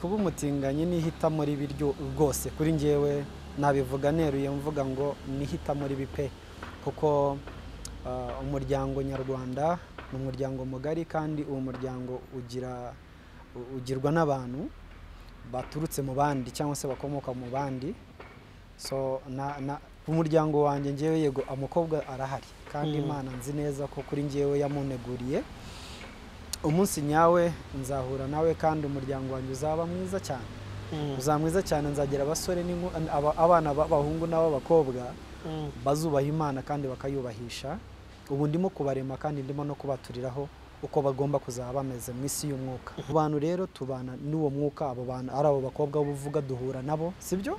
kuba umutinganyi n'ihitamo ribiryo rwose kuri njyewe nabivuga neruye mvuga ngo n'ihitamo ribipe kuko umuryango nyarwanda ni umuryango mugari kandi uwo muryango ugirwa n'abantu baturutse mu bandi cyangwa se bakomoka mu bandi so umuryango wanjye njyewe yego umukobwa arahari kandi Imana nzi neza ko kuri njyewe yamuneguriye umunsi nyawe nzahura nawe kandi umuryango wanjye uzaba mwiza cyane uzamwiza cyane nzagira abasore abana b'abahungu n'ab'abakobwa bazubaha Imana kandi bakayubahisha ubu ndimo kubarema kandi ndimo no kubaturiraho uko bagomba kuzaba bameze mu isi y'umwuka abantu rero tubana n'uwo mwuka abo bantu ari abo bakobwa buvuga duhura nabo sibyo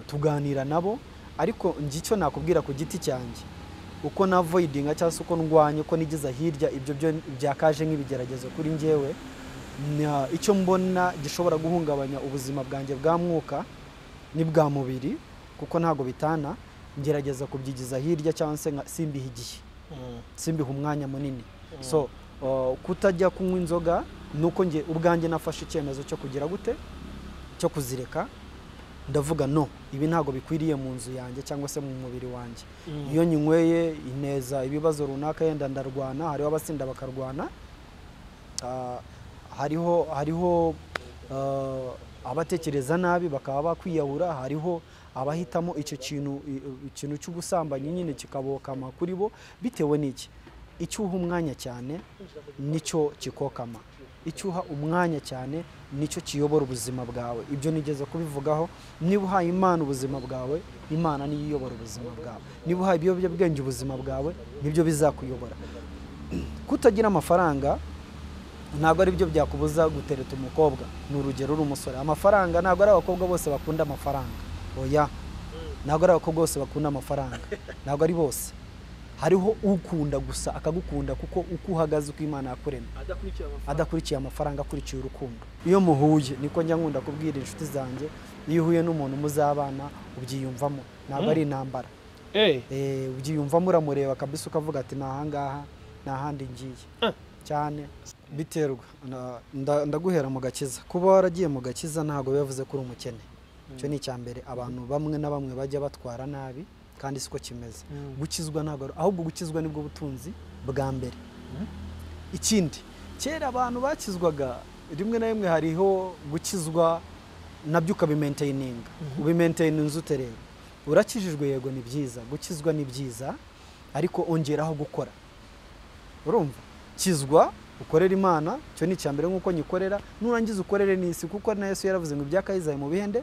tuganira nabo ariko ngicyo nakubwira ku giti cyanjye uko na avoidinga cyangwa uko ndwanye uko nigeza hirya ibyo byo byakaje nk'ibigeragezo kuri njyewe icyo mbona gishobora guhungabanya ubuzima bwanjye bwa mwuka n'ibwa mubiri kuko ntago bitana ngerageza kubyigiza hirya cyangwa se simbiha igihe simbiha umwanya munini so kutajya kunywa inzoga nuko nge ubwanjye nafashe icyemezo cyo kugira gute cyo kuzireka ndavuga no ibi ntago bikwiriye mu nzu yanjye cyangwa se mu mubiri wanjye iyo nyinyweye ineza ibibazo runaka yenda ndarwana hariho abasinda bakarwana hariho abatekereza nabi bakaba bakwiyahura hariho abahitamo icyo ikintu cy'ubusambanyi nyine kikabokama kuri bo bitewe n'iki icyuha umwanya cyane nicyo kikokama icyuha umwanya cyane nicyo kiyobora ubuzima bwawe ibyo nigeze kubivugaho niba uhaye Imana ubuzima bwawe Imana niyo iyobora ubuzima bwawe niba uhaye ibiyobyabwenge ubuzima bwawe nibyo bizakuyobora kutagira amafaranga ntabwo ari byo byakubuza gutereta umukobwa ni urugero uri umusore amafaranga ntabwo ari abakobwa bose bakunda amafaranga oya ntabwo ari abakobwa bose bakunda amafaranga ntabwo ari bose hariho ukunda gusa akagukunda kuko uko uhagaze uko Imana yakuremye adakurikiye amafaranga akurikiye urukundo iyo muhuye niko njya nkunda kubwira inshuti zanjye iyo uhuye n'umuntu muzabana ubyiyumvamo ntabwo ari intambara ubyiyumvamo uramureba kabisa ukavuga ati nahangaha nahandi ngiye cyane biterwa ndaguhera mu gakiza kuba waragiye mu gakiza ntabwo bivuze ko uri umukene cyo ni cyambere abantu bamwe na bamwe bajya batwara nabi kandi siko kimeze gukizwa ntabwo ahubwo gukizwa nibwo butunzi bwa mbere ikindi kera abantu bakizwaga rimwe na rimwe hariho gukizwa nabyo ukabimaintaininga ubimaintaininze ute rero urakijijwe yego ni byiza gukizwa ni byiza ariko ongeraho gukora urumva kizwa ukorera Imana cyo ni cyambere nkuko nyikorera nurangiza ukorere n'isi kuko na Yesu yaravuze ngo ibya Kayizari mu bihende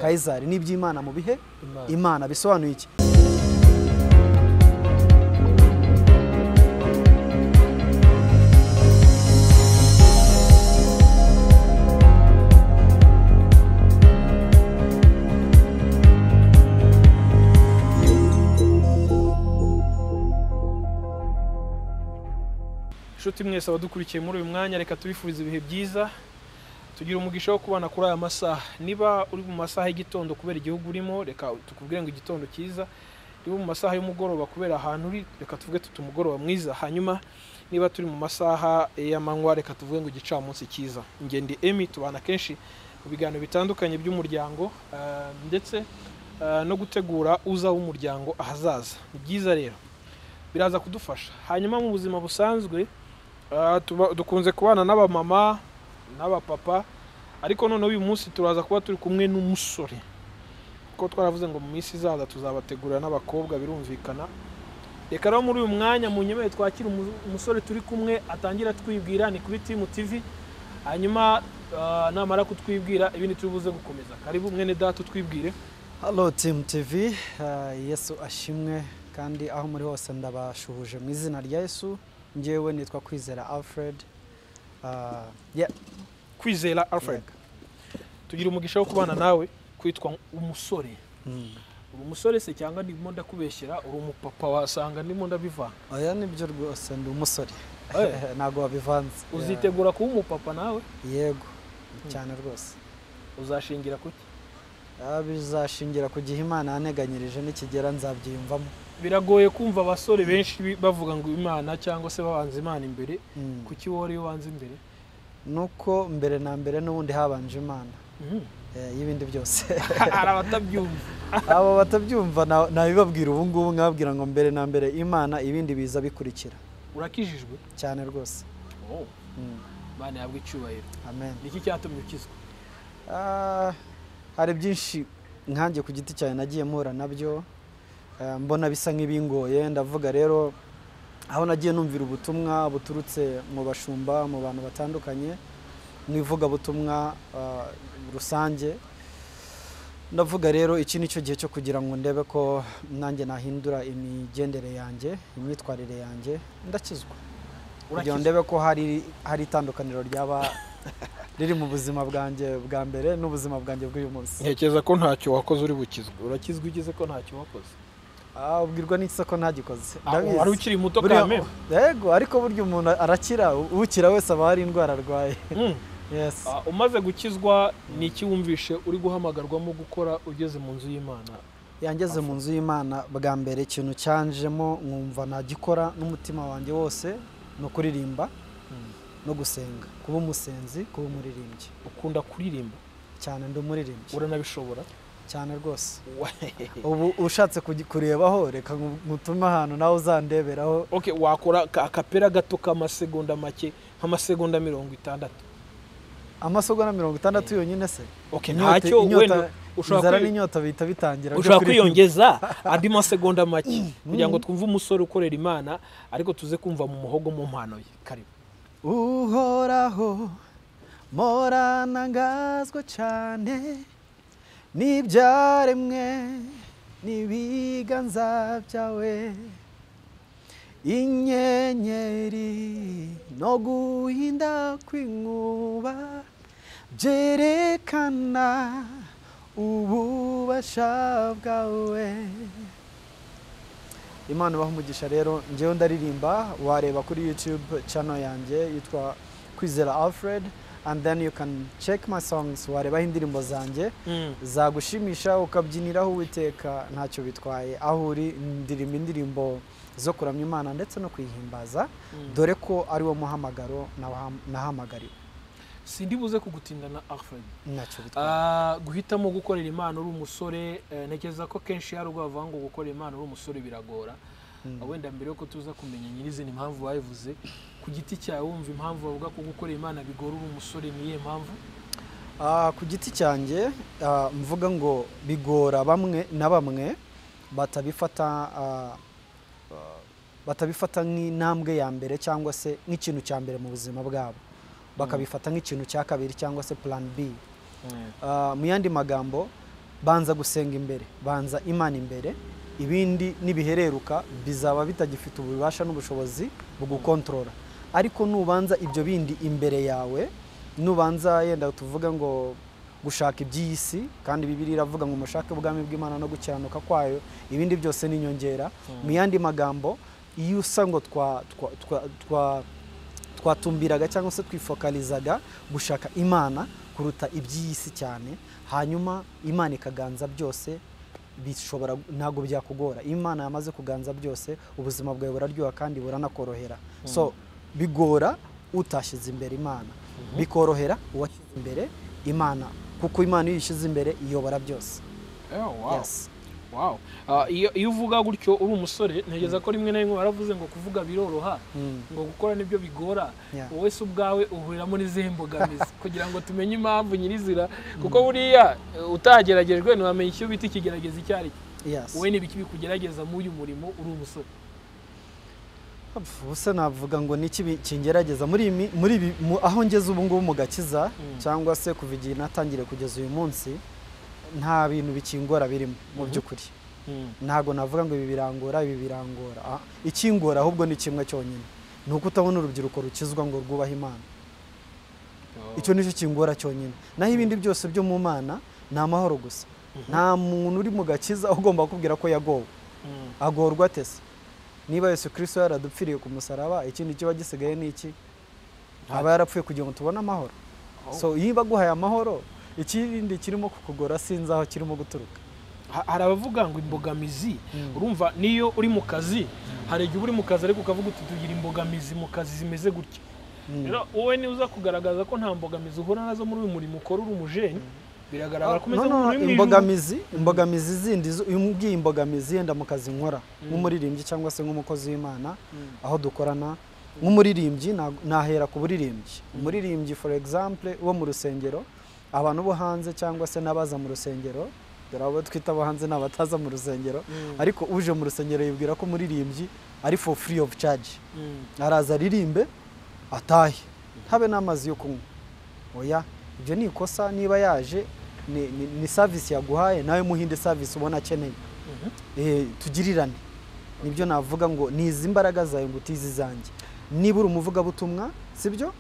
Kayizari n'iby'Imana mu bihe Imana bisobanuye iki Inshuti mwese abadukurikiye muri uyu mwanya reka tubifurize ibihe byiza tugira umugisha wo kubana kuri aya masaha niba uri mu masaha y'igitondo kubera igihugu urimo reka tukubwire ngo igitondo cyiza niba mu masaha y'umugoroba kubera ahantu uri reka tuvuge tutumugoroba mwiza hanyuma niba turi mu masaha y'amanywa reka tuvuge ngo igicamunsi cyiza ngende Emi tubana kenshi mu biganiro bitandukanye by'umuryango ndetse no gutegura uza w'umuryango ahazaza ni byiza rero biraza kudufasha hanyuma mu buzima busanzwe dukunze kubana n'abamama n'abapapa ariko none uyu munsi turaza kuba turi kumwe n'umusore kuko twaravuze ngo mu minsi izaza tuzabategurira n'abakobwa birumvikana reka rero muri uyu mwanya mu nyemeye twakira umusore turi kumwe atangira twibwira ni kuri Team TV hanyuma namara kutwibwira ibindi tubuze gukomeza karibu mwene data twibwire Hello Team TV Yesu ashimwe kandi aho muri hose ndabashuhuje mu izina rya Yesu njyewe nitwa Kwizera Alfred Kwizera Alfred tugira umugisha wo kubana nawe kwitwa umusore umusore se cyangwa ndimo ndakubeshyera uri umupapa wasanga ndimo ndabivanga oya nibyo rwose ndi umusore nago wabivanze uzitegura kuba umupapa nawe yego cyane rwose uzashingira kuki bizashingira ku gihe Imana yaneganyirije n'ikigera nzabyiyumvamo biragoye kumva abasore benshi bavuga ngo Imana cyangwa se babanza Imana imbere kuki wowe wanze imbere nuko mbere na mbere n'ubundi habanje Imana y'ibindi byose. Hari abatabyumva. Abo batabyumva nabibabwira ubu ngubu nkabwira ngo mbere na mbere Imana, ibindi biza bikurikira. Urakijijwe cyane rwose. Imana yabwe icyubahiro. Amen. Niki cyatumye ukizwa? Hari byinshi nkanjye ku giti cyawe nagiye mpura nabyo, mbona bisa nk'ibingoye. Ndavuga rero aho nagiye numvira ubutumwa buturutse mu bashumba, mu bantu batandukanye, mu ivugabutumwa rusange. Ndavuga rero iki nicyo gihe cyo kugira ngo ndebe ko nanjye nahindura imigendere yanjye, imyitwarire yanjye, ndakizwa. Kugira ngo ndebe ko hari itandukaniro ryaba riri mu buzima bwanjye bwa mbere n'ubuzima bwanjye bw'uyu munsi. Ntekereza ko ntacyo wakoze uri bukizwe. Urakizwa ugize ko ntacyo wakoze. Ubwirwa n'iki ko ntagikoze. Wari ukiri muto kame. Yego, ariko burya umuntu arakira, ukira wese aba hari indwara arwaye. Yes. Umaze gukizwa ni iki wumvishe uri guhamagarwamo gukora ugeze mu nzu y'Imana? Yangeze mu nzu y'Imana bwa mbere, ikintu cyanjemo nkumva nagikora n'umutima wanjye wose, no kuririmba no gusenga, kuba umusenzi, kuba umuririmbyi. Ukunda kuririmba cyane? Ndi umuririmbyi. Uranabishobora cyane rwose. Ubu ushatse kurebaho, reka ngutume ahantu nawe uzandeberaho. Okay, wakora akapera gato k'amasegonda make, nk'amasegonda 60. Amasegonda 60 yonyine se? Okay, ntacyo wenda ushaka n'inyota bihita bitangira. Ushaka kwiyongeza andi masegonda make kugira ngo twumve umusore ukorera Imana, ariko tuze kumva mu muhogo mu mpano ye. Karibu. Uhoraho moranangazwa cyane n'ibyaremwe n'ibiganza byawe, inyenyeri no guhinda kw'inkuba byerekana ububasha bwawe. Imana ibaha umugisha. Rero njyewe ndaririmba, wareba kuri YouTube channel yanjye yitwa Kwizera Alfred, and then you can check my songs. Wareba indirimbo zanjye zagushimisha ukabyiniraho Uwiteka, ntacyo bitwaye. Aho uri ndirimba indirimbo zo kuramya Imana ndetse no kwihimbaza, dore ko ari wo muhamagaro nahamagariwe. Sindi buze kugutindana Alfred. Ntacyo bitwaye. Guhitamo gukorera Imana uri umusore, ntekereza ko kenshi hari ubwo bavuga ngo gukorera Imana uri umusore biragora. Wenda mbere yuko tuza kumenya nyirizina impamvu bayivuze, ku giti cyawe wumva impamvu bavuga ko gukorera Imana bigora uri umusore niye mpamvu? Ku giti cyanjye mvuga ngo bigora bamwe na bamwe batabifata nk'intambwe ya mbere cyangwa se nk'ikintu cya mbere mu buzima bwabo, bakabifata nk'ikintu cya kabiri cyangwa se plan B. Mu yandi magambo, banza gusenga imbere, banza Imana imbere, ibindi nibihereruka bizaba bitagifite ububasha n'ubushobozi bugukontorora. Ariko nubanza ibyo bindi imbere yawe, nubanza yenda tuvuga ngo gushaka iby'isi, kandi Bibiliya iravuga ngo mushake ubwami bw'Imana no gukiranuka kwayo, ibindi byose ni inyongera. Mu yandi magambo, iyo usa ngo twatumbiraga cyangwa se twifokalizaga gushaka Imana kuruta iby'isi cyane, hanyuma Imana ikaganza byose, bishobora ntago byakugora. Imana yamaze kuganza byose, ubuzima bwawe buraryoha kandi buranakorohera. So bigora utashyize imbere Imana, bikorohera uwashyize imbere Imana, kuko Imana iyo yishyize imbere iyobora byose. Wow. Yes. Wow. Iyo uvuga gutyo uri umusore, ntegeza ko rimwe na rimwe baravuze ngo kuvuga biroroha, ngo gukora nibyo bigora. Wowe se ubwawe uhuriramo n'izihe mbogamizi kugira ngo tumenye impamvu nyirizira, kuko buriya utageragejwe ntiwamenya icyo bita ikigerageza icyo ari cyo. Wowe n'ibiki bikugerageza muri uyu murimo uri umusore? Ubusa navuga ngo niki kingerageza muri aho ngeze ubu ngubu mu gakiza, cyangwa se kuva igihe natangire kugeza uyu munsi, nta bintu bikingora birimo mu by'ukuri. Ntago navuga ngo ibi birangora. Ikingora ahubwo ni kimwe cyonyine, ni uko utabona urubyiruko rukizwa ngo rwubahe Imana. Icyo nicyo kingora cyonyine. Naho ibindi byose byo mu Mana ni amahoro gusa. Nta muntu uri mu gakiza ugomba kubwira ko yagowe. Agorwa atese. Niba Yesu Kristo yaradupfiriye ku musaraba, ikindi kiba gisigaye ni iki? Aba yarapfuye kugira ngo tubone amahoro. So yiba guhaye amahoro, ikindi kirimo kukugora sinzi aho kirimo guturuka. Hari abavuga ngo imbogamizi, urumva niyo uri mu kazi, hari igihe uri mu kazi ariko ukavuga uti tugira imbogamizi mu kazi zimeze gutya. rero wowe ni uza kugaragaza ko nta mbogamizi uhura nazo muri uyu murimo ukora uri umujeni biragaragara ko umeze nk'uri imbogamizi zindi uyu mbwiye imbogamizi yenda mu kazi nkora nk'umuririmbyi cyangwa se nk'umukozi w'Imana aho dukorana nk'umuririmbyi nahera ku buririmbyi umuririmbyi for example wo mu rusengero abantu bo hanze cyangwa se n'abaza mu rusengero dore abo twita abo hanze n'abataza mu rusengero ariko uje mu rusengero yibwira ko umuririmbyi ari for free of charge araza aririmbe atahe habe n'amazi yo kunywa oya ibyo ni ikosa niba yaje ni service yaguhaye nawe muhinde service ubona akeneye tugirirane nibyo navuga ngo ni izi mbaraga zawe ngo utizi zanjye niba uri umuvugabutumwa sibyo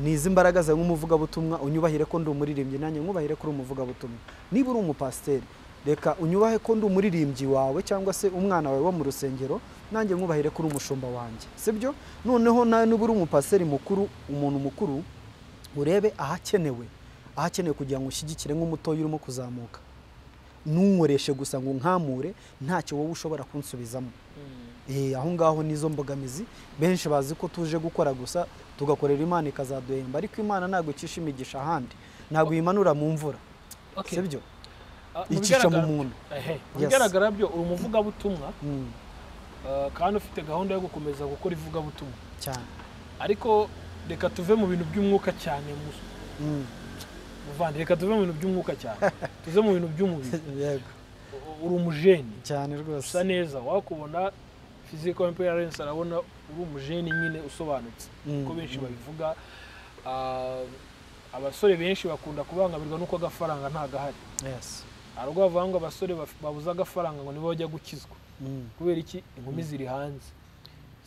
ni izi mbaraga zawe nk'umuvugabutumwa unyubahire ko ndi umuririmbyi nanjye nkubahire ko uri umuvugabutumwa niba uri umupasiteri reka unyubahe ko ndi umuririmbyi wawe cyangwa se umwana wawe wo mu rusengero nanjye nkubahire ko uri umushumba wanjye sibyo noneho nawe niba uri umupasiteri mukuru umuntu mukuru urebe ahakenewe kugira ngo ushyigikire nk'umutoya urimo kuzamuka ntunkoreshe gusa ngo nkamure ntacyo wowe ushobora kunsubizamo aho ngaho nizo mbogamizi benshi bazi ko tuje gukora gusa tugakorera Imana ikazaduhemba ariko Imana ntabwo icisha imigisha ahandi ntabwo yimanura mu mvura sibyo icisha mu muntu bigaragara byo uri umuvugabutumwa kandi ufite gahunda yo gukomeza gukora ivugabutumwa cyane ariko reka tuve mu bintu by'umwuka cyane muvandi reka tuve mu bintu by'umwuka cyane tuze mu bintu by'umubiri yego uri umujeni cyane rwose usa neza wakubona physical appearance arabona uri umujeni nyine usobanutse uko benshi babivuga abasore benshi bakunda kubangamirwa nuko agafaranga nta gahari ariko bavuga ngo abasore babuza agafaranga ngo nibo bajya gukizwa kubera iki inkumi ziri hanze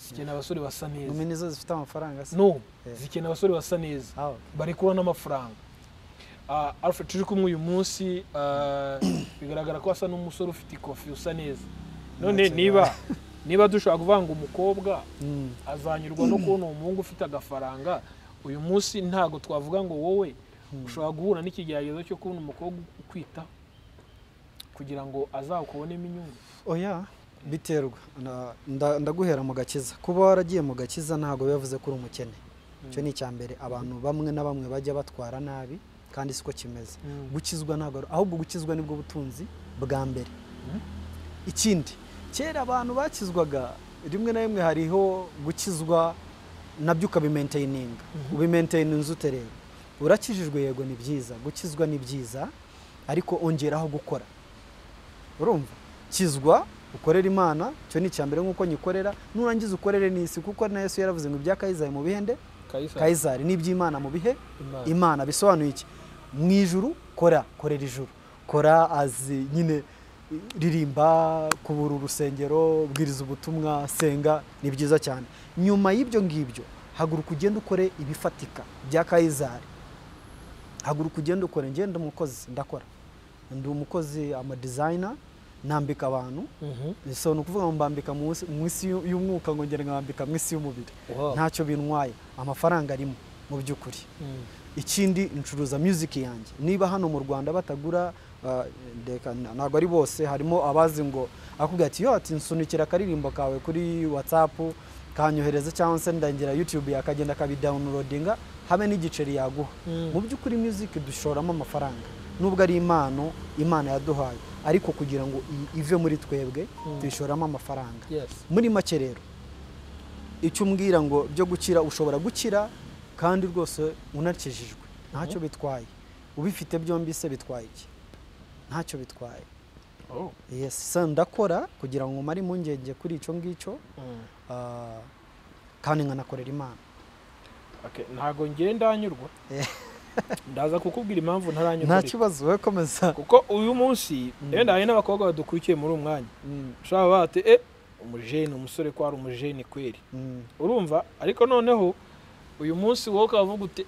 zikeneye abasore basa neza inkumi nizo zifite amafaranga se no zikeneye abasore basa neza bari kubona n'amafaranga Alfred turi kumwe uyu munsi bigaragara ko asa n'umusore ufite ikofi usa neza none niba dushobora kuvanga umukobwa azanyurwa no kubona umuhungu ufite agafaranga uyu munsi ntago twavuga ngo wowe ushobora guhura n'ikigeragezo cyo kubona umukobwa ukwita kugira ngo azakubonemo inyungu oya biterwa ndaguhera mu gakiza kuba waragiye mu gakiza ntago bivuze ko uri umukene cyo ni icyambere abantu bamwe na bamwe bajya batwara nabi kandi siko kimeze gukizwa ntago ahubwo gukizwa nibwo butunzi bwa mbere ikindi kera abantu bakizwaga rimwe na rimwe hariho gukizwa nabyo ukabimaintaininga ubimaintaininze ute rero urakijijwe yego ni byiza gukizwa ni byiza ariko ongeraho gukora urumva kizwa ukorera Imana cyo ni cyambere nkuko nyikorera nurangiza ukorere n'isi kuko na Yesu yaravuze ngo ibya Kayizari mu bihende Kayizari n'iby'Imana mu bihe Imana bisobanuye iki mu ijuru korera ijuru kora azi nyine ririmba kubura urusengero bwiriza ubutumwa senga ni byiza cyane nyuma y'ibyo ngibyo haguruka ugenda ukore ibifatika bya Kayizari haguruka ugenda ukore ngenda umukozi ndakora ndi umukozi ama designer nambika abantu so no kuvuga mbambika mu isi y'umwuka ngongera ngambika mu isi y'umubiri ntacyo bintwaye amafaranga arimo mu byukuri ikindi ncuruza music yanjye niba hano mu Rwanda batagura ntabwo ari bose harimo abazi ngo akubwira ati yo ati nsunikira akaririmbo kawe kuri WhatsApp kanyohereza cyangwa se ndangira YouTube yakagenda kabidownloadinga habe n'igiceri yaguha mu byukuri music dushoramo amafaranga nubwo ari Imana yaduhaye ariko kugira ngo ive muri twebwe tuyishoramo amafaranga muri make rero icyo umbwira ngo byo gukira ushobora gukira kandi rwose unakijijwe ntacyo bitwaye ubifite byombi se bitwaye iki ntacyo bitwaye yes ndakora kugira ngo mari mungenge kuri icyo ngicyo kandi nkanakorera Imana ntago ngenda anyurwa ndaza kukubwira impamvu ntaranyurwa nta kibazo we komeza kuko uyu munsi yenda hari n'abakobwa badukurikiye muri umwanya ushaka bate umujeni umusore ko ari umujeni kweri urumva ariko noneho uyu munsi wowe ukavuga uti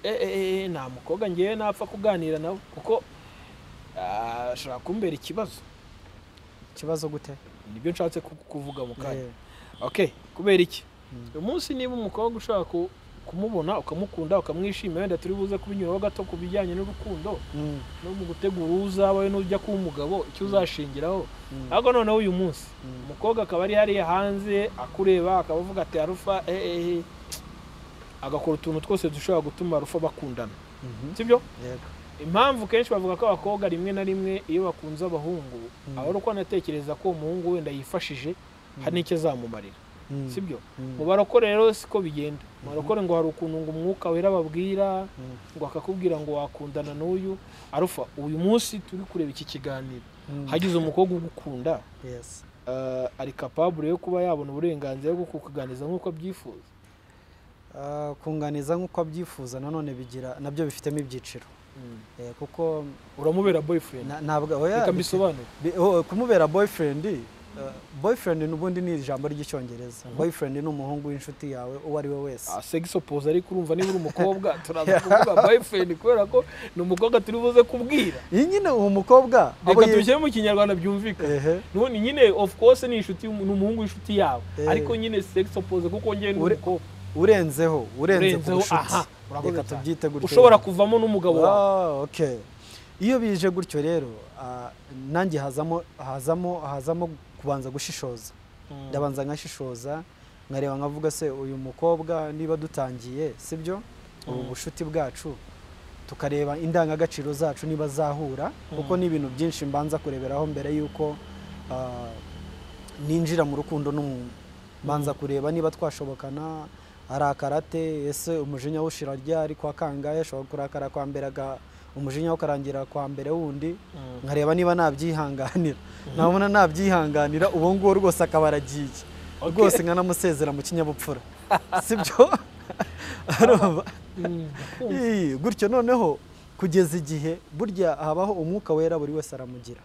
nta mukobwa ngiye napfa kuganira nawe kuko ashaka kumbera ikibazo gute nibyo nshatse kuvuga mu kanya kubera iki uyu munsi niba umukobwa ushaka kumubona ukamukunda ukamwishimira wenda turi buze kubinyuraho gato ku bijyanye n'urukundo no mu gutegura uzabawe n'ujya kuba umugabo icyo uzashingiraho ariko noneho uyu munsi umukobwa akaba ari hariya hanze akureba akavuga ati arufa agakora utuntu twose dushobora gutuma rufa bakundana. Sibyo? yego Impamvu kenshi bavuga ko abakobwa rimwe na rimwe iyo bakunze abahungu aba ari uko anatekereza ko umuhungu wenda yifashije hari n'icyo azamumarira. Sibyo? Mu barokore rero siko bigenda. Mu barokore ngo hari ukuntu ngo umwuka wera babwira ngo akakubwira ngo wakundana n'uyu arufa uyu munsi turi kureba iki kiganiro hagize umukobwa ugukunda yes ari capable yo kuba yabona uburenganzira bwo kukuganiza nk'uko abyifuza. kunganiza nk'uko abyifuza nanone bigira nabyo bifitemo ibyiciro kuko uramubera boyfriend ntabwo reka mbisobanure kumubera boyfriend boyfriend n'ubundi ni ijambo ry'icyongereza. Boyfriend ni umuhungu w'inshuti yawe uwo ari we wese. Sex oppose ariko urumva niba uri umukobwa turaza kuvuga boyfriend kubera ko ni umukobwa turi buze kubwira. Iyi nyine uwo mukobwa reka tubishyire mu kinyarwanda byumvikana. Ni nyine of course ni inshuti n'umuhungu w'inshuti yawe ariko nyine sex oppose kuko ngiye ni umukobwa urenze ku bucuti. Reka tubyite gutyo ushobora kuvamo n'umugabo wawe. Okay. Iyo bije gutyo rero nanjye hazamo kubanza gushishoza. Ndabanza nkashishoza nkareba nkavuga se uyu mukobwa niba dutangiye sibyo ubu bushuti bwacu tukareba indangagaciro zacu niba zahura kuko ni ibintu byinshi mbanza kureberaho mbere yuko ninjira mu rukundo n'umuntu. Mbanza kureba niba twashobokana ari akarate ese umujinya wushira ryari kwa kangaye ashobora kurakara kwa mbere umujinya ukarangira kwa mbere wundi nkareba niba nabyihanganira. Nabona nabyihanganira ubu ngubu rwose akabaragiye rwose nkanamusezera mu kinyabupfura. Sibyo? Gutyo noneho kugeza igihe burya habaho umwuka wera buri wese aramugira.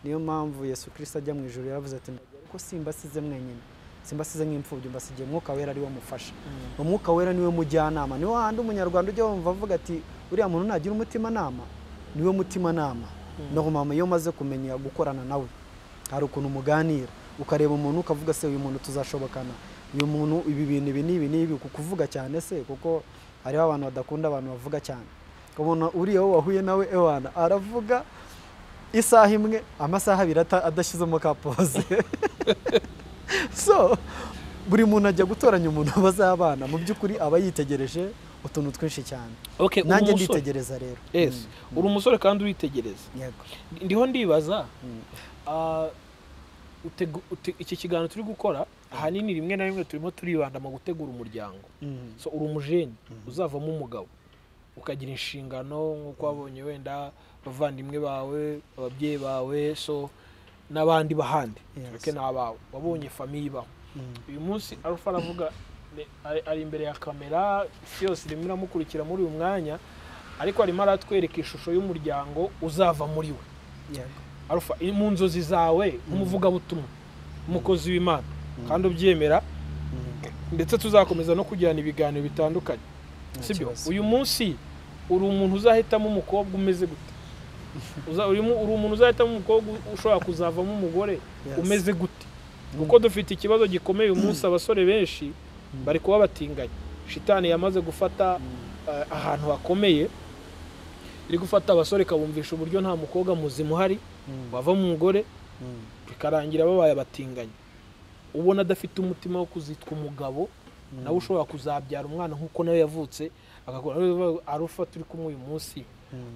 Niyo mpamvu Yesu Kristo ajya mu ijuru yaravuze ati ko simbasize mwenyine simbasize nk'imfubyi mbasigiye umwuka wera ari we mufasha. Umwuka wera niwe mujyanama. Niwe handi umunyarwanda ujya wumva avuga ati uriya muntu nagira umutima nama niwe mutima nama. No mama iyo maze kumenya gukorana nawe hari ukuntu muganira ukareba umuntu ukavuga se uyu muntu tuzashobokana uyu muntu ibi bintu ibi nibi kukuvuga cyane se kuko hariho abantu badakunda abantu bavuga cyane. Kubona uriya wahuye nawe ewana aravuga isaha imwe amasaha abiri adashyizemo ka pause. So buri muntu ajya gutoranya umuntu bazabana mu by'ukuri aba yitegereje utuntu twinshi cyane. Nanjye nditegereza rero. Yes. Uri umusore kandi uritegereza. Yego. Ndiho ndibaza iki kiganiro turi gukora ahanini rimwe na rimwe turimo turibanda mu gutegura umuryango. So uri umujeni uzavamo umugabo ukagira inshingano nk'uko wabonye wenda bavandimwe bawe ababyeyi bawe so n'abandi bahandi reke n'abawe wabonye famiye bawe. Uyu munsi Alpha aravuga ari imbere ya kamera isi yose irimo iramukurikira muri uyu mwanya ariko arimo aratwereka ishusho y'umuryango uzava muri we. Alpha mu nzozi zawe nk'umuvugabutumwa umukozi w'Imana kandi ubyemera ndetse tuzakomeza no kujyana ibiganiro bitandukanye. Sibyo? Uyu munsi uri umuntu uzahitamo umukobwa umeze gute? Uri umuntu uzahitamo umukobwa ushobora kuzavamo umugore umeze gute? Kuko dufite ikibazo gikomeye uyu munsi abasore benshi bari kuba batinganye. Shitani yamaze gufata ahantu hakomeye iri gufata abasore kabumvisha uburyo nta mukobwa muzima uhari wava mu mugore bikarangira babaye batinganye. Ubona adafite umutima wo kuzitwa umugabo nawe ushobora kuzabyara umwana nkuko nawe yavutse agakora Alpha turi kumwe uyu munsi.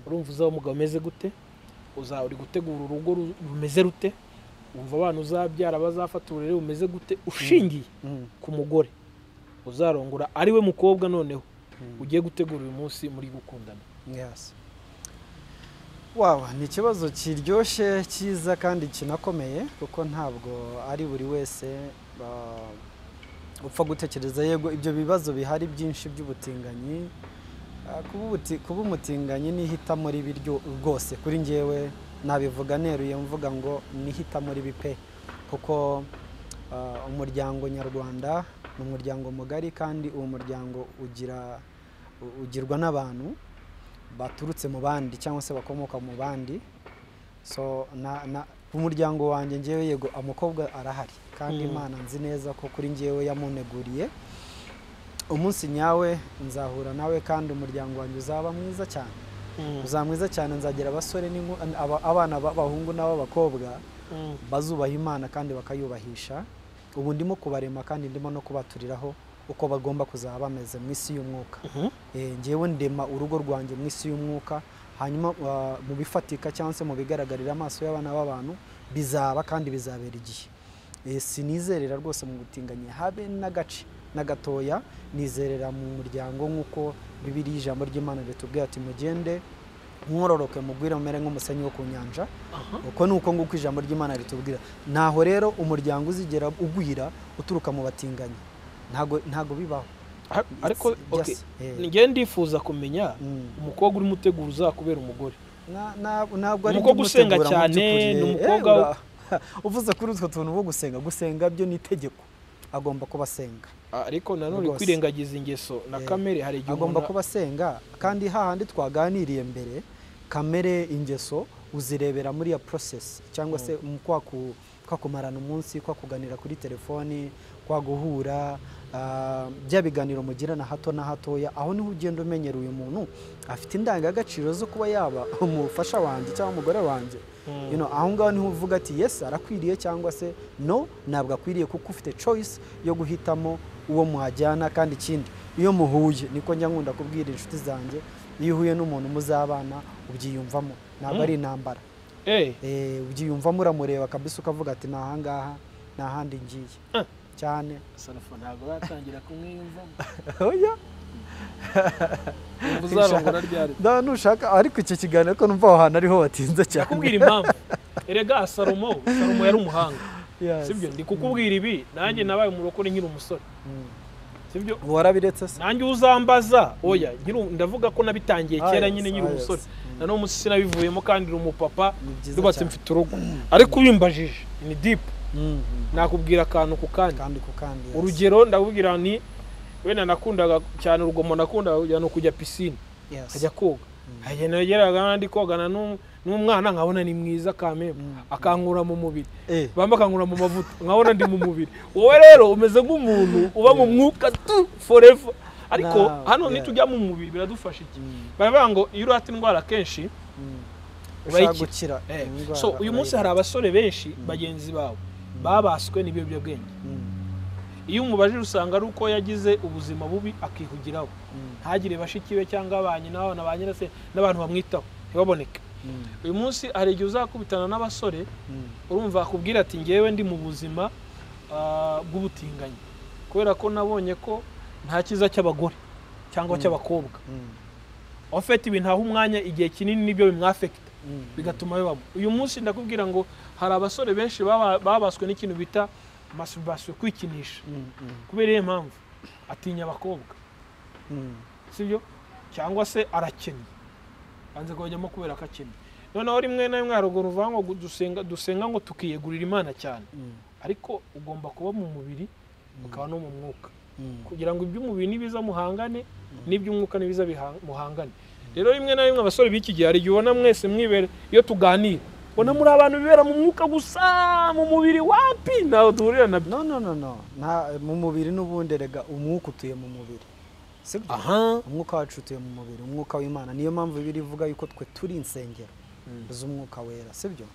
Urumva uzaba umugabo umeze gute? Uri gutegura urugo rumeze rute? Umva abana uzabyara bazafata uburere bumeze gute ushingiye ku mugore uzarongora ari we mukobwa noneho ugiye gutegura uyu munsi muri gukundana. Yes. Wow, ni ikibazo kiryoshye cyiza kandi kinakomeye kuko ntabwo ari buri wese upfa gutekereza yego ibyo bibazo bihari byinshi by'ubutinganyi. Kuba umutinganyi n'ihitamo ribi rwose kuri njyewe nabivuga neruye mvuga ngo n'ihitamo ribi pe kuko umuryango nyarwanda ni umuryango mugari kandi uwo muryango ugirwa n'abantu baturutse mu bandi cyangwa se bakomoka mu bandi. So ku muryango wanjye njyewe yego umukobwa arahari kandi Imana nzi neza ko kuri njyewe yamuneguriye umunsi nyawe nzahura nawe kandi umuryango wanjye uzaba mwiza cyane. Uzaba mwiza cyane nzagira abasore abana b'abahungu n'ab'abakobwa bazubaha Imana kandi bakayubahisha. Ubu ndimo kubarema kandi ndimo no kubaturiraho uko bagomba kuzaba bameze mu isi y'umwuka. Ngewe ndema urugo rwanjye mu isi y'umwuka, hanyuma mu bifatika cyangwa se mu bigaragarira amaso y'abana b'abantu bizaba kandi bizabera igihe. Sinizerera rwose mu butinganyi habe n'agace na gatoya, nizerera mu muryango nk'uko Bibiliya ijambo ry'Imana ritubwira ati mugende mwororoke mugwire mumere nk'umusenyi wo ku nyanja. Uko nuko nguko ijambo ry'Imana ritubwira. Naho rero umuryango uzigera ugwira uturuka mu batinganyi, ntago bibaho. Ariko ngiye ndifuza kumenya umukobwa uri mutegura uzakubera umugore. Ntabwo ari umukobwa usenga cyane, n'umukobwa uvuze kuri utwo tuntu bo gusenga byo ni itegeko, agomba kuba asenga. Ariko nanone kwirengagiza ingeso na kamere hari igihe agomba kuba asenga. Kandi hahandi twaganiriye mbere, kamere ingeso uzirebera muri ya process, cyangwa se kwa kumarana umunsi, kwa kuganira kuri telefoni, kwa guhura, bya biganiro mugirana hato na hatoya, aho niho ugenda umenyera uyu muntu afite indangagaciro zo kuba yaba umufasha wanjye cyangwa umugore wanjye. Aho ngaho niho uvuga ati yes arakwiriye cyangwa se no ntabwo akwiriye, kuko ufite choice yo guhitamo uwo muhajyana. Kandi ikindi, iyo muhuye, niko njya nkunda kubwira inshuti zanjye, iyo uhuye n'umuntu muzabana ubyiyumvamo, ntabwo ari intambara. Ubyiyumvamo, uramureba kabisa ukavuga ati nahangaha nahandi ngiye cyane. Sarafo ntabwo batangira kumwiyumvamo. Oya uzarongora ryari nushaka, ariko icyo kiganiro ko numva aho hantu ariho watinze cyane. Nakubwira impamvu. Erega Salomo yari umuhanga. Sibyo ndi kukubwira ibi, nanjye nabaye umurokore nkiri umusore. Sibyo warabiretse se? Nanjye uzambaza oya, ndavuga ko nabitangiye kera nyine nkiri umusore. Na no musisi nabivuyemo kandi uri umupapa, dubatse mfite urugo. Ariko ubimbajije ni deep. Nakubwira akantu ku kandi. Urugero ndabubwira ni wena nakundaga cyane urugomo, nakundaga no kujya piscine, kajya koga. Hagenda yageraga kandi kogana n'umwana nkabona ni mwiza kameme, akankura mu mubiri, bamba akankura mu mavuta, nkabona ndi mu mubiri. Wowe rero umeze nk'umuntu uba mu mwuka forever. Ariko hano nitujya mu mubiri biradufasha iki? Baravuga ngo iyo urata indwara kenshi urayikira. So uyu munsi hari abasore benshi bagenzi bawe babaswe n'ibiyobyabwenge. Iyo umubajije usanga ari uko yagize ubuzima bubi akihugiraho, ntagire bashiki be cyangwa abanye n'abana ba nyirase n'abantu bamwitaho ntibaboneke. Uyu munsi hari igihe uzakubitana n'abasore, urumva akubwira ati ngewe ndi mu buzima bw'ubutinganyi, kubera ko nabonye ko nta kiza cy'abagore cyangwa cy'abakobwa. Ofete ibintu aho umwanya igihe kinini nibyo bimwafekta, bigatuma bibamo. Uyu munsi ndakubwira ngo hari abasore benshi babaswe n'ikintu bita masturbation, kwikinisha. Kubera iyo mpamvu atinya abakobwa. Sibyo? Cyangwa se arakennye, banze kujyamo kubera ko akennye. Noneho rimwe na rimwe haruguru uvuga ngo dusenga ngo tukiyegurira Imana cyane. Ariko ugomba kuba mu mubiri ukaba no mu mwuka, kugira ngo iby'umubiri nibiza muhangane n'iby'umwuka nibiza muhangane. Rero rimwe na rimwe abasore b'iki gihe hari igihe ubona mwese mwibere, iyo tuganira ubona muri abantu bibera mu mwuka gusa, mu mubiri wapi naho duhurira nabyo. No mu mubiri n'ubundi rega umwuka utuye mu mubiri. Sibyo? Umwuka wacu utuye mu mubiri, umwuka w'Imana. Niyo mpamvu Bibiliya ivuga yuko twe turi insengero z'umwuka wera. Sibyo?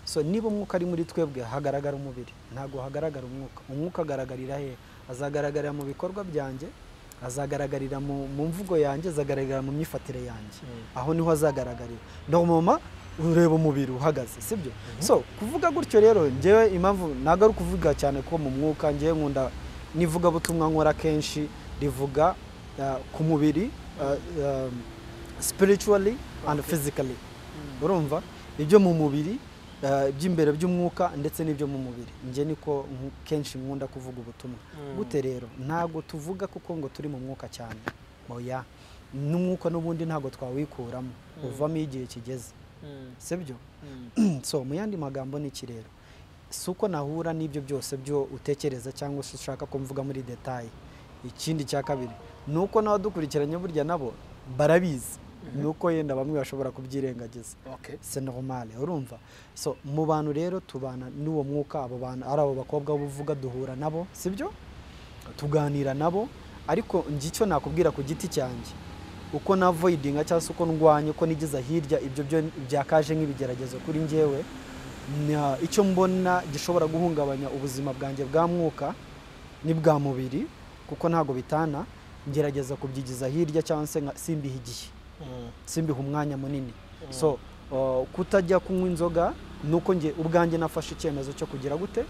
So niba umwuka ari muri twebwe hagaragara umubiri, ntago hagaragara umwuka. Umwuka agaragarira he? Azagaragarira mu bikorwa byanjye, azagaragarira mu mvugo yanjye, azagaragarira mu myifatire yanjye. Aho niho azagaragarira. Ndoma ureba umubiri uhagaze. Sibyo? So kuvuga gutyo rero ngewe impamvu naga ari kuvuga cyane ko mu mwuka, ngewe nkunda nivuga butumwa nkora kenshi rivuga ku mubiri, spiritually and physically. Urumva ibyo mu mubiri, by'imbere by'umwuka ndetse n'ibyo mu mubiri. Nge niko kenshi nkunda kuvuga ubutumwa. Gute rero ntago tuvuga kuko ngo turi mu mwuka cyane. Oya, n'umwuka n'ubundi ntago twawikuramo, uvamo igihe kigeze. Sibyo? So mu yandi magambo ni iki rero? Suko nahura n'ibyo byose byo utekereza cyangwa se ushaka ko mvuga muri detail. Ikindi cya kabiri nuko n'abadukurikiranye burya nabo barabizi, nuko yenda bamwe bashobora kubyirengagiza. C'est normal, urumva? So mu bantu rero tubana n'uwo mwuka, abo bantu ari abo bakobwa buvuga duhura nabo, sibyo? Tuganira nabo, ariko ngicyo nakubwira ku giti cyanjye uko na avoidinga cyangwa uko ndwanye ko nigiza hirya ibyo byo byakaje nk'ibigeragezo kuri njyewe, icyo mbona gishobora guhungabanya ubuzima bwanjye bwa mwuka ni bwa mubiri, kuko ntago bitana ngerageza kubyigiza hirya cyangwa se simbiha igihe simbiha umwanya munini. So kutajya kunywa inzoga nuko nge ubwanjye nafashe icyemezo cyo kugira gute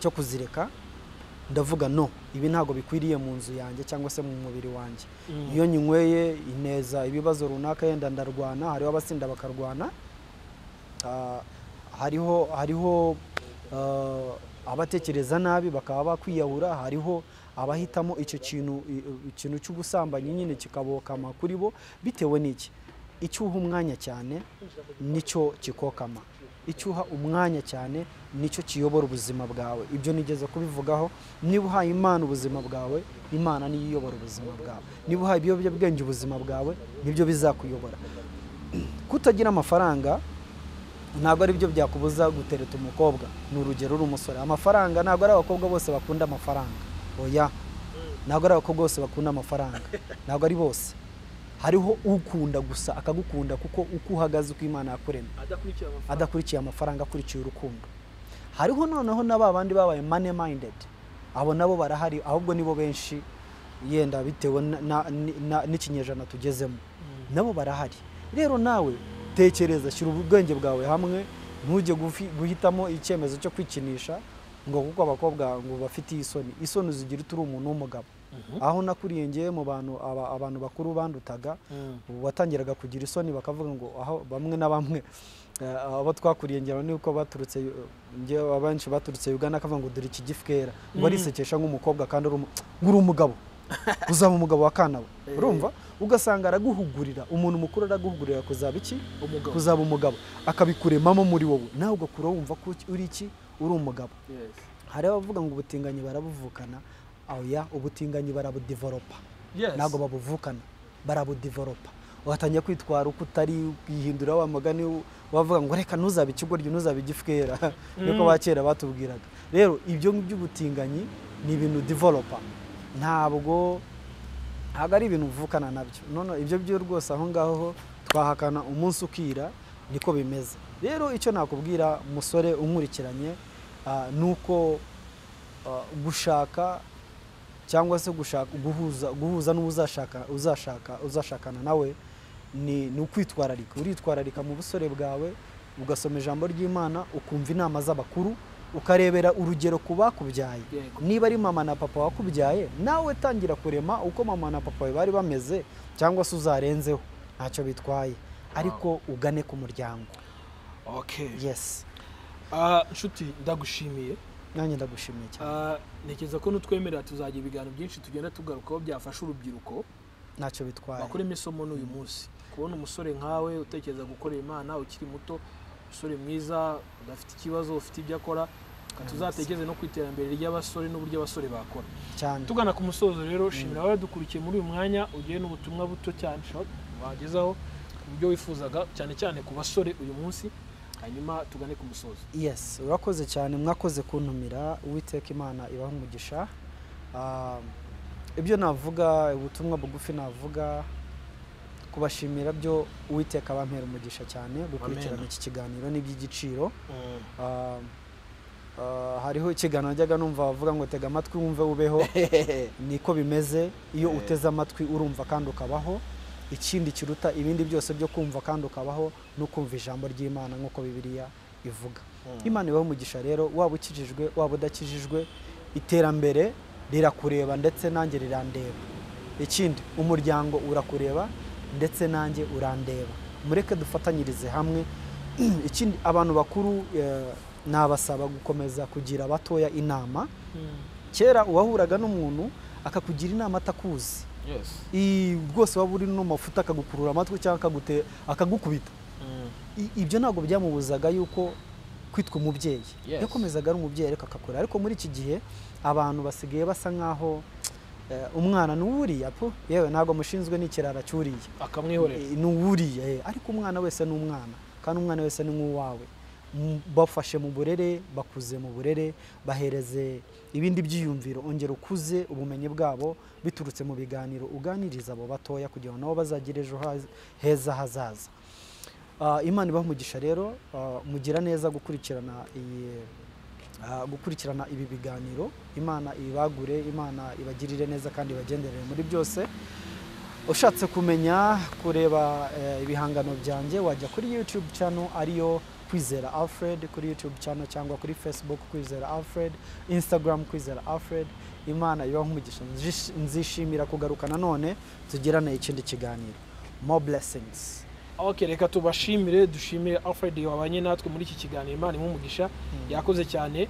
cyo kuzireka. Ndavuga no, ibi ntago bikwiriye mu nzu yanjye cyangwa se mu mubiri wanjye. Iyo nyinyweye ineza ibibazo runaka yenda ndarwana, hariho abasinda bakarwana, hariho abatekereza nabi bakaba bakwiyahura, hariho abahitamo icyo ikintu cy'ubusambanyi nyine kikabokama kuri bo bitewe n'iki. Icyuha umwanya cyane nicyo kikokama, icyuha umwanya cyane nicyo kiyobora ubuzima bwawe. Ibyo nigeze kubivugaho. Niba uhaye Imana ubuzima bwawe, Imana niyo iyobora ubuzima bwawe. Niba uhaye ibiyobyabwenge ubuzima bwawe, nibyo bizakuyobora. Kutagira amafaranga ntabwo ari byo byakubuza gutereta umukobwa. Ni urugero uri umusore, amafaranga ntabwo ari abakobwa bose bakunda amafaranga. Oya, ntabwo ari abakobwa bose bakunda amafaranga, ntabwo ari bose. Hariho ukunda gusa akagukunda kuko uko uhagaze uko Imana yakuremye, adakurikiye amafaranga, akurikiye urukundo. Hariho noneho n'abandi babaye money minded, abo nabo barahari, ahubwo nibo benshi yenda bitewe n'ikinyejana tugezemo, nabo barahari. Rero nawe tekereza, shyira ubwenge bwawe hamwe, ntujye guhitamo icyemezo cyo kwikinisha ngo kuko abakobwa ngo bafite isoni zigira turi umuntu w'umugabo. Aho nakuriye ngiye mu abantu bakuru bandutaga, watangiraga kugira isoni bakavuga ngo aho bamwe na bamwe abo twakuriye ngero niko baturutse ngiye abanshi baturutse Uganda akavuga ngo dore iki gifkera ngo arisekesha nk'umukobwa kandi uri umugabo uzaba umugabo wa kanawe. Urumva ugasanga araguhugurira, umuntu mukuru araguhugurira kuzaba iki, kuzaba umugabo, akabikuremamo muri wowe, nawe ugakura wumva ko uri iki, uri umugabo. Hari abavuga ngo ubutinganyi barabuvukana. Oya, ubutinganyi barabudevelopa, ntabwo babuvukana, barabudevelopa. Watangiye kwitwara uko utari, kwihindura wa mugani wavuga ngo reka ntuzabe ikigoryi, ntuzabe igifkera niko bakera batubwiraga. Rero ibyo by'ubutinganyi ni ibintu developa, ntabwo ari ibintu uvukana nabyo. None ibyo byo rwose aho ngaho twahakana umunsi ukira, niko bimeze. Rero icyo nakubwira musore unkurikiranye nuko gushaka cyangwa se guhuza n'uzashakana nawe ni ukwitwararika. Uritwararika mu busore bwawe, ugasoma ijambo ry'Imana, ukumva inama z'abakuru, ukarebera urugero ku bakubyaye. Niba ari mama na papa wakubyaye, nawe tangira kurema uko mama na papa bari bameze, cyangwa se uzarenzeho, ntacyo bitwaye, ariko ugane ku muryango. Okay. Yes. Nshuti ndagushimiye. Nanjye ndagushimiye cyane. Nekeza ko nutwemerera tuzagira ibiganiro byinshi tugenda tugarukaho byafasha urubyiruko, ntacyo bitwaye, bakuremo isomo n'uyu munsi. Kubona umusore nkawe utekereza gukorera Imana ukiri muto, umusore mwiza udafite ikibazo, ufite ibyo akora, tuzategeze no kwiterambere ry'abasore n'uburyo abasore bakora cyane. Tugana ku musozo rero, shimira abadukurikiye muri uyu mwanya, ugiye n'ubutumwa buto cyane wagezaho ku buryo wifuzaga cyane cyane ku basore uyu munsi, hanyuma tugane ku musozo. Yes, urakoze cyane, mwakoze kuntumira. Uwiteka Imana ibaha umugisha. Ibyo navuga, ubutumwa bugufi navuga, kubashimira byo Uwiteka bampera umugisha cyane gukurikirana iki kiganiro n'iby'igiciro. Hariho ikiganiro njyaga numva bavuga ngo tega amatwi wumve ubeho. Niko bimeze, iyo uteze amatwi urumva kandi ukabaho. Ikindi kiruta ibindi byose byo kumva kandi ukabaho no kumva ijambo ry'Imana nk'uko Bibiliya ivuga. Imana ibaha umugisha rero, waba ukijijwe waba udakijijwe, iterambere rirakureba ndetse nanjye rirandeba. Ikindi umuryango urakureba ndetse nanjye urandeba. Mureke dufatanyirize hamwe. Ikindi abantu bakuru nabasaba gukomeza kugira abatoya inama. Kera uwahuraga n'umuntu akakugira inama atakuzi, rwose waba uri no mafuta akagukurura amatwi cyangwa akagukubita. Ibyo ntabwo byamubuzaga yuko kwitwa umubyeyi, yakomezaga ari umubyeyi ariko akakora. Ariko muri iki gihe abantu basigaye basa nkaho umwana n'uwuriya po, yewe ntabwo mushinzwe n'ikirara cyuriye akamwihorera, n'uwuriya. Ariko umwana wese ni umwana, kandi umwana wese ni nk'uwawe. Bafashe mu burere, bakuze mu burere, bahereze ibindi byiyumviro, ongera ukuze ubumenyi bwabo biturutse mu biganiro, uganiriza abo batoya kugira ngo nabo bazagire ejo heza hazaza. Imana ibaha umugisha rero, mugira neza gukurikirana gukurikirana ibi biganiro. Imana ibagure, Imana ibagirire neza kandi bagenderere muri byose. Ushatse kumenya kureba ibihangano byanjye wajya kuri YouTube channel ariyo Kwizera Alfred, kuri YouTube channel cyangwa kuri Facebook Kwizera Alfred, Instagram Kwizera Alfred. Imana ibahe umugisha. Nzishimira kugaruka nanone tugirana ikindi kiganiro. More blessings. Okay, reka tubashimire, dushimire Alfred wabanye natwe muri iki kiganiro. Imana imumugisha, yakoze cyane.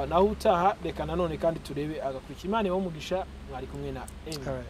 Naho utaha reka nanone kandi turebe agakurikira. Imana imumugisha, mwari kumwe na Amen.